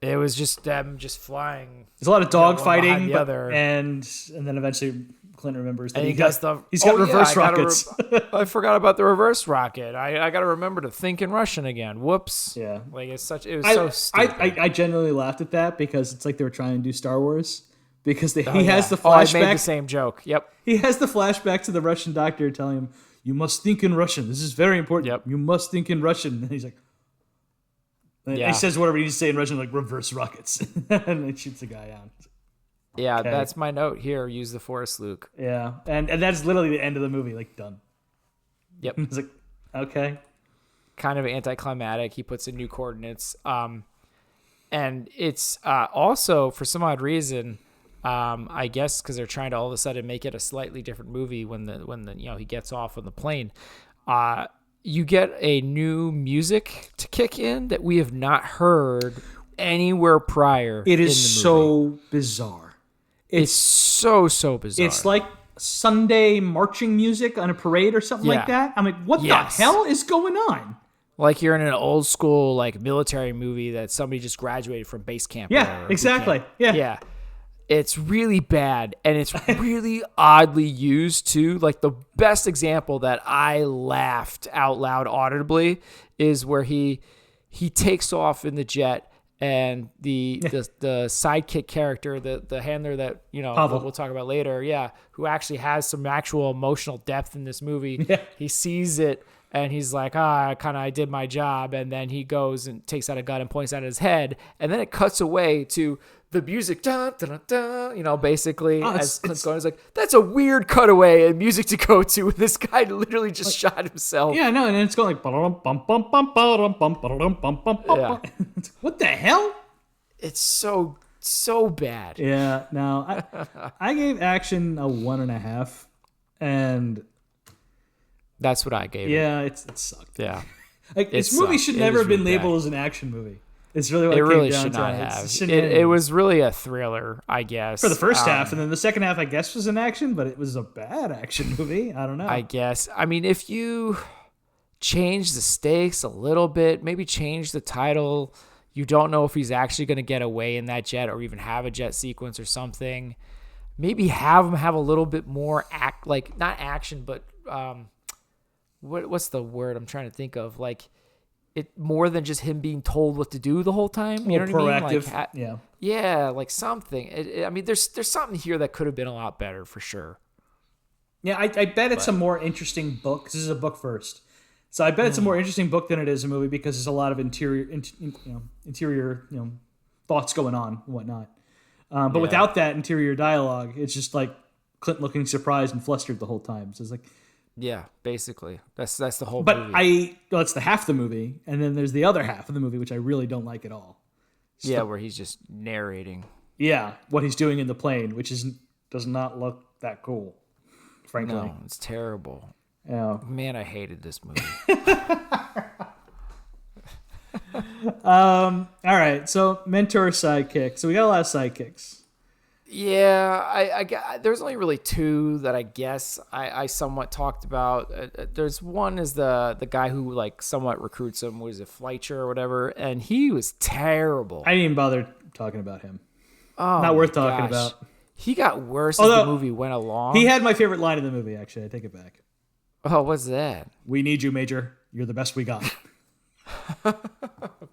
Speaker 1: It was just them just flying.
Speaker 2: There's a lot of dogfighting, and then eventually Clint remembers that he's got reverse rockets.
Speaker 1: I forgot about the reverse rocket. I got to remember to think in Russian again. Whoops.
Speaker 2: Yeah.
Speaker 1: Like it was so stupid.
Speaker 2: I genuinely laughed at that because it's like they were trying to do Star Wars because he has the flashback.
Speaker 1: I made the same joke. Yep.
Speaker 2: He has the flashback to the Russian doctor telling him, "You must think in Russian. This is very important.
Speaker 1: Yep.
Speaker 2: You must think in Russian." And he's like. He says whatever he needs to say in Russian, like reverse rockets, and it shoots the guy out.
Speaker 1: Yeah, okay. That's my note here. Use the Force, Luke.
Speaker 2: Yeah, and that's literally the end of the movie. Like done.
Speaker 1: Yep.
Speaker 2: It's like okay.
Speaker 1: Kind of anticlimactic. He puts in new coordinates. And it's also for some odd reason, I guess because they're trying to all of a sudden make it a slightly different movie when he gets off on the plane. You get a new music to kick in that we have not heard anywhere prior.
Speaker 2: It is so bizarre.
Speaker 1: It's so bizarre.
Speaker 2: It's like Sunday marching music on a parade or something like that. I'm like, what the hell is going on?
Speaker 1: Like you're in an old school like military movie that somebody just graduated from base camp.
Speaker 2: Yeah, exactly. Yeah.
Speaker 1: It's really bad, and it's really oddly used, too. Like, the best example that I laughed out loud audibly is where he takes off in the jet, and the sidekick character, the handler that, we'll talk about later, who actually has some actual emotional depth in this movie, he sees it, and he's like, I did my job, and then he goes and takes out a gun and points at his head, and then it cuts away to the music, dun, dun, dun, dun, basically, as Clint's going, he's like, that's a weird cutaway and music to go to when this guy literally just shot himself.
Speaker 2: Yeah, no, and it's going like, what the hell?
Speaker 1: It's so bad.
Speaker 2: Yeah, no, I gave action a 1.5, and
Speaker 1: that's what I gave
Speaker 2: it. Yeah, it sucked.
Speaker 1: Yeah.
Speaker 2: Like, this movie should never have been labeled as an action movie. It's really what
Speaker 1: It
Speaker 2: it
Speaker 1: really
Speaker 2: came down
Speaker 1: should
Speaker 2: to.
Speaker 1: not
Speaker 2: It's
Speaker 1: have.
Speaker 2: shenanigans.
Speaker 1: It was really a thriller, I guess.
Speaker 2: For the first half, and then the second half, I guess, was an action, but it was a bad action movie. I don't know.
Speaker 1: I guess. I mean, if you change the stakes a little bit, maybe change the title. You don't know if he's actually going to get away in that jet or even have a jet sequence or something. Maybe have him have a little bit more not action, but what's the word I'm trying to think of? Like it more than just him being told what to do the whole time. You know what I mean? Like, yeah, like something. I mean, there's something here that could have been a lot better for sure.
Speaker 2: Yeah, I bet it's a more interesting book. 'Cause this is a book first. So I bet it's a more interesting book than it is a movie because there's a lot of interior thoughts going on and whatnot. But without that interior dialogue, it's just like Clint looking surprised and flustered the whole time. So it's like,
Speaker 1: yeah, basically that's the whole movie.
Speaker 2: But it's the half the movie, and then there's the other half of the movie which I really don't like at all.
Speaker 1: Where he's just narrating.
Speaker 2: Yeah, what he's doing in the plane, which does not look that cool, frankly.
Speaker 1: No, it's terrible.
Speaker 2: Yeah.
Speaker 1: Man, I hated this movie.
Speaker 2: All right, so mentor sidekick. So we got a lot of sidekicks.
Speaker 1: Yeah, I there's only really two that I guess I somewhat talked about. There's one is the guy who like somewhat recruits him, was a Fleischer or whatever, and he was terrible.
Speaker 2: I didn't even bother talking about him.
Speaker 1: Oh,
Speaker 2: not worth talking about.
Speaker 1: He got worse as the movie went along.
Speaker 2: He had my favorite line in the movie, actually. I take it back.
Speaker 1: Oh, what's that?
Speaker 2: We need you, Major. You're the best we got.
Speaker 1: Oh,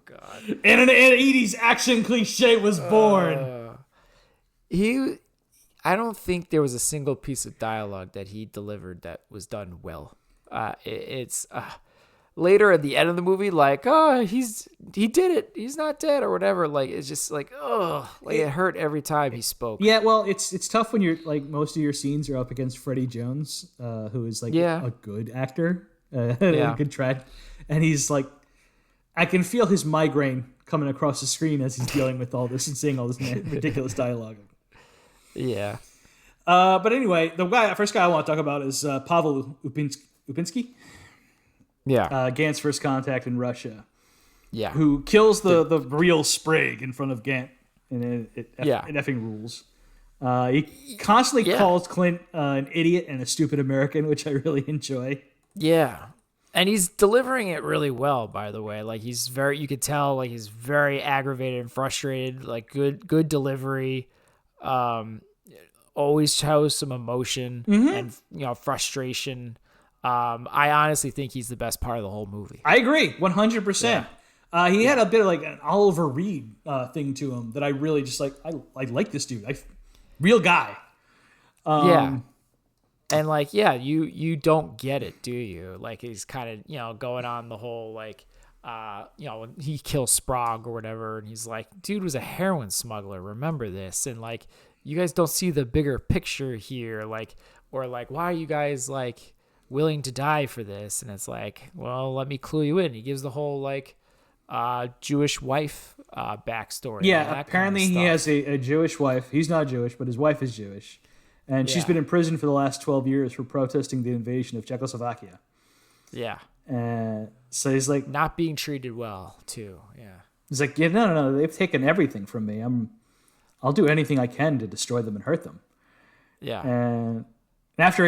Speaker 1: God.
Speaker 2: And an 80s action cliche was born.
Speaker 1: I don't think there was a single piece of dialogue that he delivered that was done well. It's later at the end of the movie, like, oh, he did it. He's not dead or whatever. Like, it's just like, oh, like it hurt every time he spoke.
Speaker 2: Yeah, well, it's tough when you're like most of your scenes are up against Freddie Jones, who is like a good actor, a good trad, and he's like, I can feel his migraine coming across the screen as he's dealing with all this and saying all this ridiculous dialogue.
Speaker 1: Yeah.
Speaker 2: But anyway, the first guy I want to talk about is Pavel Upinsky.
Speaker 1: Yeah.
Speaker 2: Gant's first contact in Russia.
Speaker 1: Yeah.
Speaker 2: Who kills the real Sprague in front of Gant, and it effing rules. He constantly calls Clint an idiot and a stupid American, which I really enjoy.
Speaker 1: Yeah. And he's delivering it really well, by the way. Like you could tell like he's very aggravated and frustrated, like good delivery. Always shows some emotion and frustration. I honestly think he's the best part of the whole movie.
Speaker 2: I agree 100%. He had a bit of like an Oliver Reed thing to him that I really just like. I like this dude. Real guy.
Speaker 1: And like, you don't get it, do you? Like he's kind of, going on the whole like, when he kills Sprague or whatever, and he's like, dude was a heroin smuggler. Remember this? And like, you guys don't see the bigger picture here. Like, or like, why are you guys like willing to die for this? And it's like, well, let me clue you in. He gives the whole like, Jewish wife, backstory.
Speaker 2: Yeah. Apparently he has a Jewish wife. He's not Jewish, but his wife is Jewish. And she's been in prison for the last 12 years for protesting the invasion of Czechoslovakia.
Speaker 1: Yeah.
Speaker 2: So he's like...
Speaker 1: not being treated well, too. Yeah.
Speaker 2: He's like, yeah, no. They've taken everything from me. I'll do anything I can to destroy them and hurt them. Yeah. And after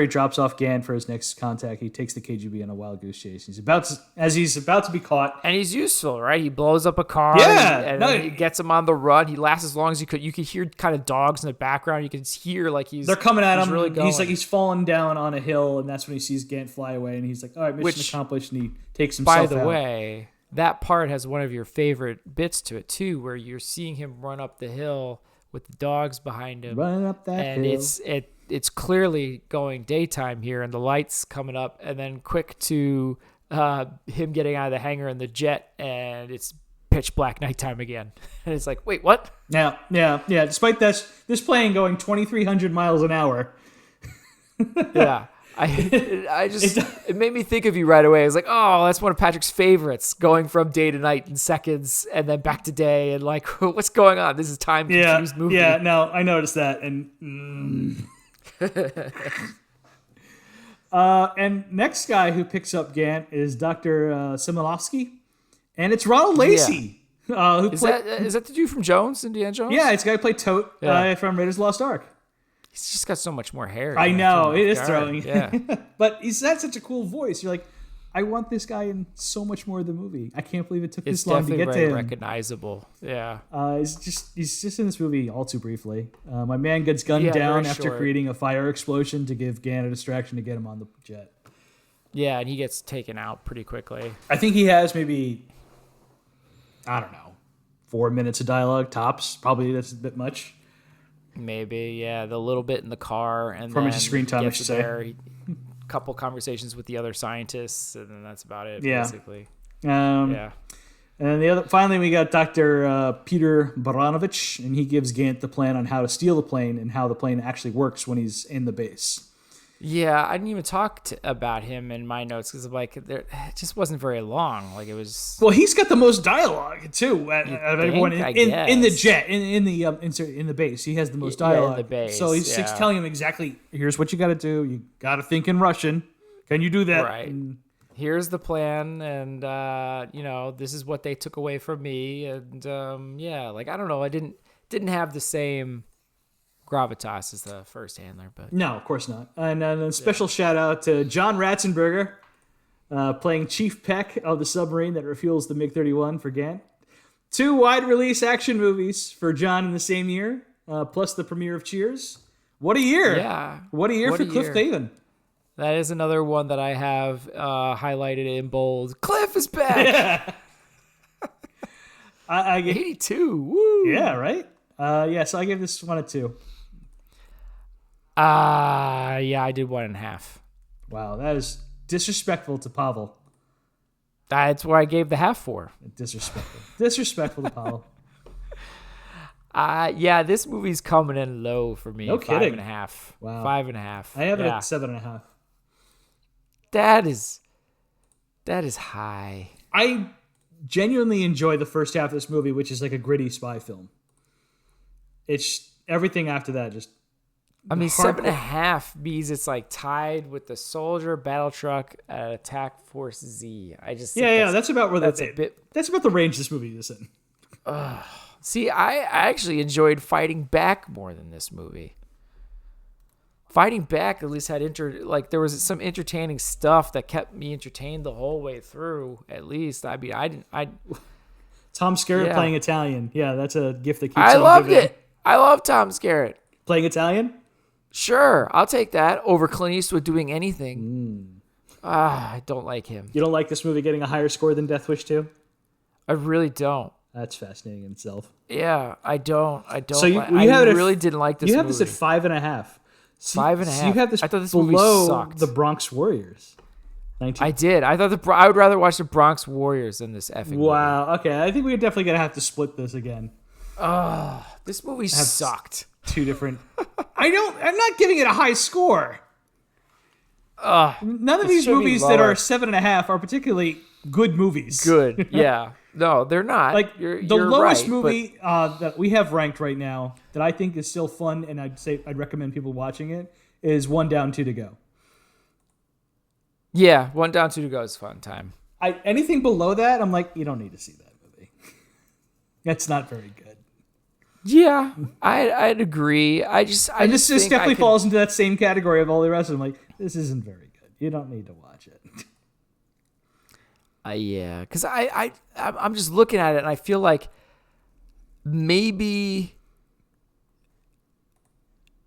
Speaker 2: he drops off Gant for his next contact, he takes the KGB on a wild goose chase. He's about to be caught.
Speaker 1: And he's useful, right? He blows up a car. And he gets him on the run. He lasts as long as he could. You could hear kind of dogs in the background. You can hear like they're
Speaker 2: coming at him. Really going. He's falling down on a hill, and that's when he sees Gant fly away, and he's like, all right, mission accomplished, and he takes himself out.
Speaker 1: By the way, that part has one of your favorite bits to it too, where you're seeing him run up the hill with the dogs behind him.
Speaker 2: Running up that hill.
Speaker 1: And it's clearly going daytime here, and the lights coming up, and then quick to him getting out of the hangar in the jet, and it's pitch black nighttime again. And it's like, wait, what?
Speaker 2: Yeah. Despite this plane going 2,300 miles an hour.
Speaker 1: Yeah. It made me think of you right away. It's like, oh, that's one of Patrick's favorites, going from day to night in seconds and then back to day, and like, what's going on? This is time confused movie.
Speaker 2: Yeah, no, I noticed that, and and next guy who picks up Gant is Dr. Similovsky, and it's Ronald Lacey
Speaker 1: Is that the dude from Jones, Indiana Jones?
Speaker 2: Yeah, it's the guy who played Tote from Raiders of the Lost Ark.
Speaker 1: He's just got so much more hair.
Speaker 2: I know, it is throwing.
Speaker 1: Yeah.
Speaker 2: But he's had such a cool voice. You're like, I want this guy in so much more of the movie. I can't believe it took this long to get to him.
Speaker 1: It's definitely very recognizable. Yeah.
Speaker 2: He's just in this movie all too briefly. My man gets gunned down after creating a fire explosion to give Gann a distraction to get him on the jet.
Speaker 1: Yeah, and he gets taken out pretty quickly.
Speaker 2: I think he has maybe, I don't know, 4 minutes of dialogue tops. Probably that's a bit much.
Speaker 1: Maybe, yeah. The little bit in the car, and
Speaker 2: 4 minutes of screen time, I should say.
Speaker 1: A couple conversations with the other scientists, and then that's about it.
Speaker 2: Yeah.
Speaker 1: Basically.
Speaker 2: Yeah. And finally, we got Dr. Peter Baranovich, and he gives Gant the plan on how to steal the plane and how the plane actually works when he's in the base.
Speaker 1: Yeah, I didn't even talk about him in my notes because it just wasn't very long. Like it was.
Speaker 2: Well, he's got the most dialogue too out of everyone in the jet in the base. He has the most dialogue.
Speaker 1: In the base,
Speaker 2: so he's telling him exactly. Here's what you got to do. You got to think in Russian. Can you do that?
Speaker 1: Right. And here's the plan, and this is what they took away from me, and like I don't know. I didn't have the same gravitas as the first handler, but
Speaker 2: no, of course not. And a special shout out to John Ratzenberger, playing Chief Peck of the submarine that refuels the MiG-31 for Gant. 2 wide release action movies for John in the same year, plus the premiere of Cheers. What a year!
Speaker 1: Yeah,
Speaker 2: what a year for Cliff David.
Speaker 1: That is another one that I have highlighted in bold. Cliff is back.
Speaker 2: Yeah. I
Speaker 1: 82. Woo.
Speaker 2: Yeah, right. So I gave this 1 a 2.
Speaker 1: Yeah, I did 1.5.
Speaker 2: Wow, that is disrespectful to Pavel.
Speaker 1: That's where I gave the half for.
Speaker 2: Disrespectful to Pavel.
Speaker 1: Yeah, this movie's coming in low for me.
Speaker 2: No kidding.
Speaker 1: 5.5.
Speaker 2: Wow.
Speaker 1: 5.5.
Speaker 2: I have it at 7.5.
Speaker 1: That is high.
Speaker 2: I genuinely enjoy the first half of this movie, which is like a gritty spy film. It's everything after that just.
Speaker 1: I mean, 7.5 means it's like tied with the Soldier, Battle Truck, Attack Force Z. I just
Speaker 2: that's about where
Speaker 1: that's a bit.
Speaker 2: That's about the range this movie is in.
Speaker 1: See, I actually enjoyed Fighting Back more than this movie. Fighting Back at least had there was some entertaining stuff that kept me entertained the whole way through. At least, I mean, I
Speaker 2: Tom Skerritt playing Italian. Yeah, that's a gift that keeps.
Speaker 1: I loved it. I love Tom Skerritt
Speaker 2: playing Italian.
Speaker 1: Sure, I'll take that over Clint Eastwood doing anything. I don't like him.
Speaker 2: You don't like this movie getting a higher score than Death Wish 2?
Speaker 1: I really don't.
Speaker 2: That's fascinating in itself.
Speaker 1: Yeah, I don't.
Speaker 2: So you
Speaker 1: really didn't like this movie.
Speaker 2: You have this at 5.5.
Speaker 1: 5.5.
Speaker 2: So you have this.
Speaker 1: I thought this
Speaker 2: below
Speaker 1: movie sucked.
Speaker 2: The Bronx Warriors.
Speaker 1: I did. I thought I would rather watch the Bronx Warriors than this effing movie.
Speaker 2: Wow. Okay, I think we're definitely gonna have to split this again.
Speaker 1: This movie sucked.
Speaker 2: 2 different. I'm not giving it a high score. None of these movies that are 7.5 are particularly good movies.
Speaker 1: Good. Yeah. No, they're not.
Speaker 2: Like
Speaker 1: you're
Speaker 2: the lowest
Speaker 1: right,
Speaker 2: movie that we have ranked right now that I think is still fun, and I'd recommend people watching it, is One Down, Two to Go.
Speaker 1: Yeah, One Down, Two to Go is fun time.
Speaker 2: Anything below that, I'm like, you don't need to see that movie. That's not very good.
Speaker 1: Yeah, I'd agree. This
Speaker 2: definitely falls into that same category of all the rest of them. Like, this isn't very good. You don't need to watch it.
Speaker 1: Yeah, because I'm just looking at it and I feel like maybe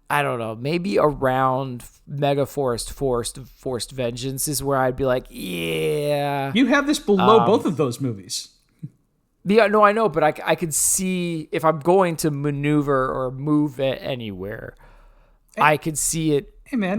Speaker 1: I don't know, maybe around Megaforce Forced Vengeance is where I'd be like, yeah.
Speaker 2: You have this below both of those movies.
Speaker 1: Yeah, no, I know, but I could see if I'm going to maneuver or move it anywhere, I could see it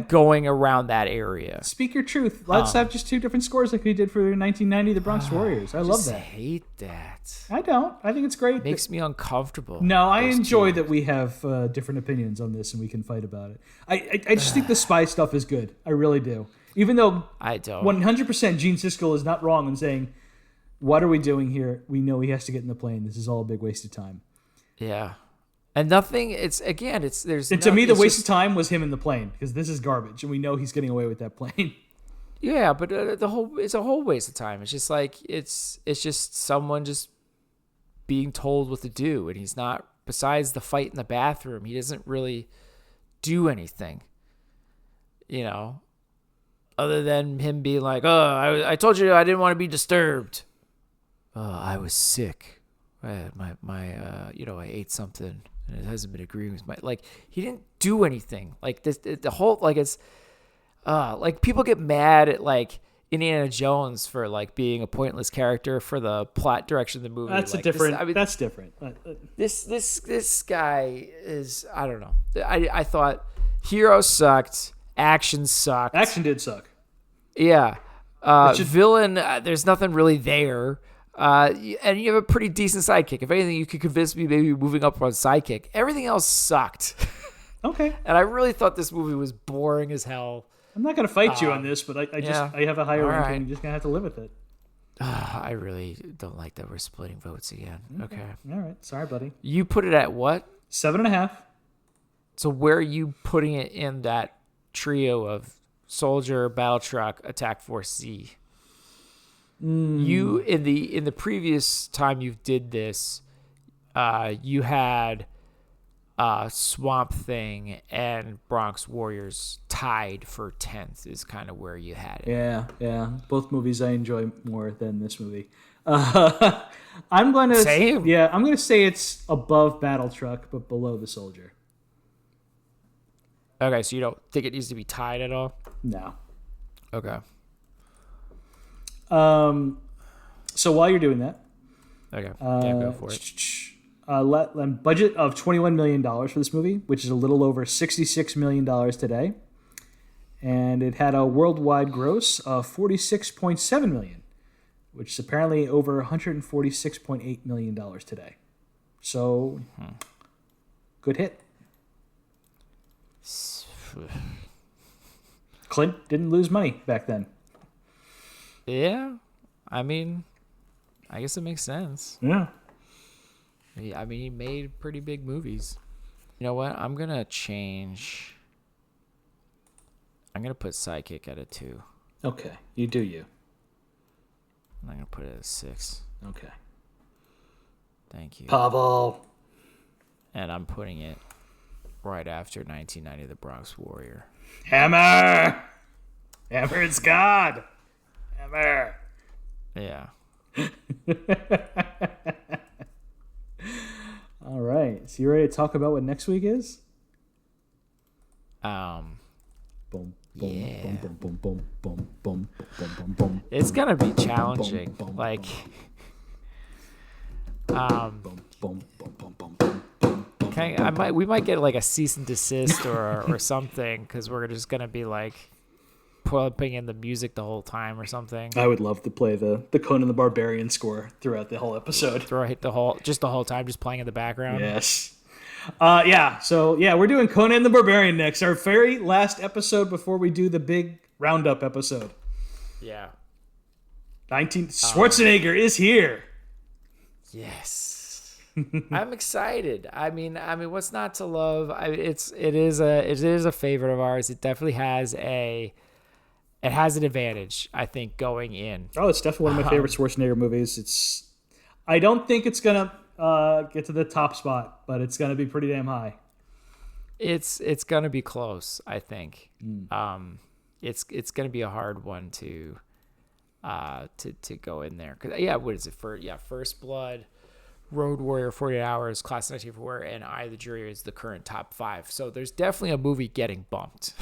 Speaker 1: going around that area.
Speaker 2: Speak your truth. Let's have just 2 different scores like we did for 1990, The Bronx Warriors. I love that.
Speaker 1: I hate that.
Speaker 2: I don't. I think it's great.
Speaker 1: Makes me uncomfortable.
Speaker 2: No, I enjoy that we have different opinions on this and we can fight about it. I just think the spy stuff is good. I really do. Even though
Speaker 1: I don't.
Speaker 2: 100% Gene Siskel is not wrong in saying, what are we doing here? We know he has to get in the plane. This is all a big waste of time.
Speaker 1: Yeah. And nothing,
Speaker 2: to me, the waste of time was him in the plane, because this is garbage, and we know he's getting away with that plane.
Speaker 1: Yeah, but it's a whole waste of time. It's just like, it's just someone just being told what to do, and he's not. Besides the fight in the bathroom, he doesn't really do anything. Other than him being like, "Oh, I told you I didn't want to be disturbed. I was sick. I ate something and it hasn't been agreeing with my." Like, he didn't do anything. Like this, the whole it's like people get mad at like Indiana Jones for like being a pointless character for the plot direction of the movie.
Speaker 2: That's
Speaker 1: like,
Speaker 2: different. That's different.
Speaker 1: This guy is, I don't know. I thought hero sucked. Action sucked.
Speaker 2: Action did suck.
Speaker 1: Yeah. Villain, there's nothing really there. And you have a pretty decent sidekick. If anything, you could convince me maybe moving up on sidekick. Everything else sucked.
Speaker 2: Okay.
Speaker 1: And I really thought this movie was boring as hell.
Speaker 2: I'm not going to fight you on this, but I have a higher ranking.
Speaker 1: Right.
Speaker 2: You're just going to have to live with it.
Speaker 1: I really don't like that we're splitting votes again. Okay.
Speaker 2: All right. Sorry, buddy.
Speaker 1: You put it at what?
Speaker 2: 7.5.
Speaker 1: So where are you putting it in that trio of Soldier, Battle Truck, Attack Force Z? You in the previous time you did this, you had Swamp Thing and Bronx Warriors tied for 10th is kind of where you had it.
Speaker 2: Yeah. Both movies I enjoy more than this movie. I'm going to
Speaker 1: Same.
Speaker 2: Yeah, I'm going to say it's above Battle Truck but below The Soldier.
Speaker 1: Okay, so you don't think it needs to be tied at all?
Speaker 2: No.
Speaker 1: Okay.
Speaker 2: So while you're doing that,
Speaker 1: Okay. Yeah, go for it.
Speaker 2: Budget of $21 million for this movie, which is a little over $66 million today. And it had a worldwide gross of $46.7 million, which is apparently over $146.8 million today. So, good hit. Clint didn't lose money back then.
Speaker 1: Yeah. I mean, I guess it makes sense.
Speaker 2: Yeah.
Speaker 1: I mean, he made pretty big movies. You know what? I'm going to change. I'm going to put Sidekick at a 2.
Speaker 2: Okay. You do you.
Speaker 1: I'm going to put it at a 6.
Speaker 2: Okay.
Speaker 1: Thank you.
Speaker 2: Pavel.
Speaker 1: And I'm putting it right after 1990, The Bronx Warrior.
Speaker 2: Hammer! Hammer is God! Hammer!
Speaker 1: Yeah.
Speaker 2: All right. So you ready to talk about what next week is?
Speaker 1: Um.
Speaker 2: Boom,
Speaker 1: Yeah.
Speaker 2: boom, boom, boom, boom, boom, boom, boom, boom, boom.
Speaker 1: It's gonna be challenging.
Speaker 2: Boom, boom,
Speaker 1: Like,
Speaker 2: boom, boom, boom, boom, boom, boom, boom.
Speaker 1: we might get like a cease and desist or something because we're just gonna be like pumping in the music the whole time or something.
Speaker 2: I would love to play the Conan the Barbarian score throughout the whole episode.
Speaker 1: Throughout the whole time, just playing in the background.
Speaker 2: Yes. So we're doing Conan the Barbarian next, our very last episode before we do the big roundup episode.
Speaker 1: Yeah.
Speaker 2: Schwarzenegger is here.
Speaker 1: Yes. I'm excited. I mean, what's not to love? It is a favorite of ours. It definitely has an advantage, I think, going in.
Speaker 2: Oh, it's definitely one of my favorite Schwarzenegger movies. I don't think it's gonna get to the top spot, but it's gonna be pretty damn high.
Speaker 1: It's gonna be close, I think. It's gonna be a hard one to go in there. What is it for? Yeah, First Blood, Road Warrior, 48 Hours, Class 1944, and I, the Jury is the current top 5. So there's definitely a movie getting bumped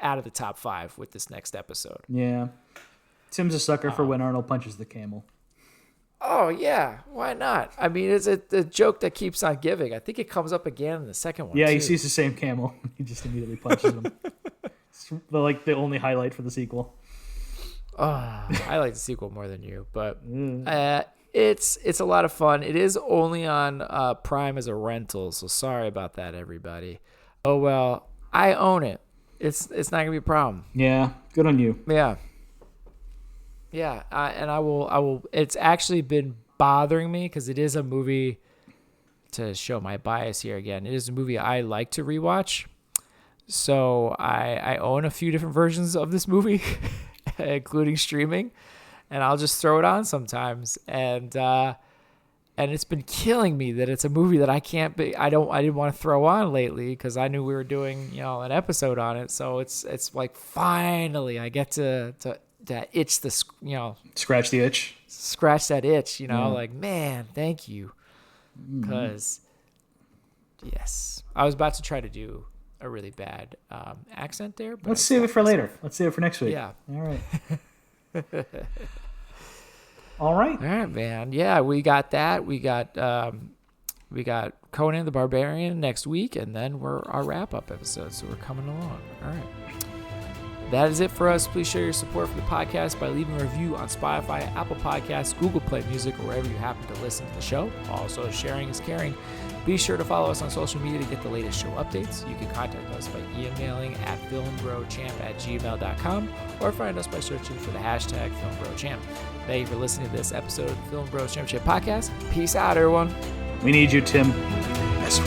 Speaker 1: out of the top 5 with this next episode.
Speaker 2: Yeah, Tim's a sucker for when Arnold punches the camel.
Speaker 1: Oh yeah, why not? I mean, it's a joke that keeps on giving. I think it comes up again in the second one.
Speaker 2: Yeah,
Speaker 1: too.
Speaker 2: he sees the same camel. He just immediately punches him. It's the only highlight for the sequel.
Speaker 1: I like the sequel more than you, but it's a lot of fun. It is only on Prime as a rental, so sorry about that, everybody. Oh well, I own it. It's not gonna be a problem.
Speaker 2: Yeah, good on you.
Speaker 1: Yeah, and I will. It's actually been bothering me because it is a movie. To show my bias here again, it is a movie I like to rewatch. So I own a few different versions of this movie, including streaming, and I'll just throw it on sometimes. And And it's been killing me that it's a movie that I didn't want to throw on lately because I knew we were doing, an episode on it. So it's like finally I get to itch the,
Speaker 2: Scratch the itch.
Speaker 1: Scratch that itch, like, man, thank you. Because, yes, I was about to try to do a really bad accent there. But
Speaker 2: Let's save it for later. Let's save it for next week.
Speaker 1: Yeah.
Speaker 2: All right. All right.
Speaker 1: All right, man. Yeah, we got that. We got Conan the Barbarian next week, and then our wrap-up episode, so we're coming along. All right. That is it for us. Please show your support for the podcast by leaving a review on Spotify, Apple Podcasts, Google Play Music, or wherever you happen to listen to the show. Also, sharing is caring. Be sure to follow us on social media to get the latest show updates. You can contact us by emailing at filmbrochamp@gmail.com or find us by searching for the hashtag FilmBroChamp. Thank you for listening to this episode of the Film Bro Championship Podcast. Peace out, everyone.
Speaker 2: We need you, Tim.
Speaker 3: That's